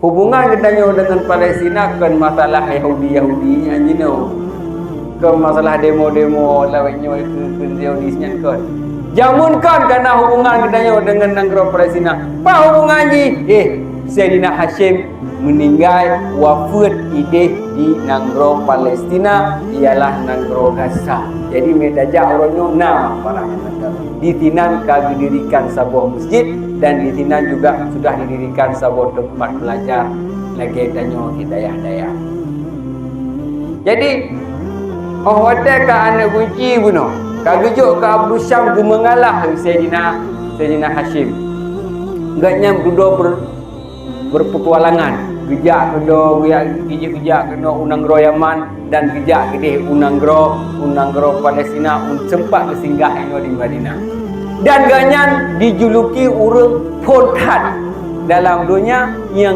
hubungan katanya dengan Palestina kan masalah Yahudi-Yahudinya jino. Ke masalah demo-demo lawetnya ke Zionisnya kan. Jamun kan karena hubungan katanya dengan negara Palestina. Apa hubungan ji? Sayyidina Hashim meninggal wafat ide di negara Palestina ialah negara Gaza. Jadi medajak orangnya nama para negara. Di Tinan kami didirikan sebuah masjid dan di Tinan juga sudah didirikan sebuah tempat belajar legendanya Hidayah. Jadi hotel ke anak kunci buno. Kagejuk ke Abu Syam gemengalah Sayyidina Hashim. Enggaknya duduk berpetualangan. Gejak kena unanggro Yaman dan gejak gede unanggro Palestina sempat bersinggah di Madinah. Dan ganyan dijuluki orang pontat dalam dunia yang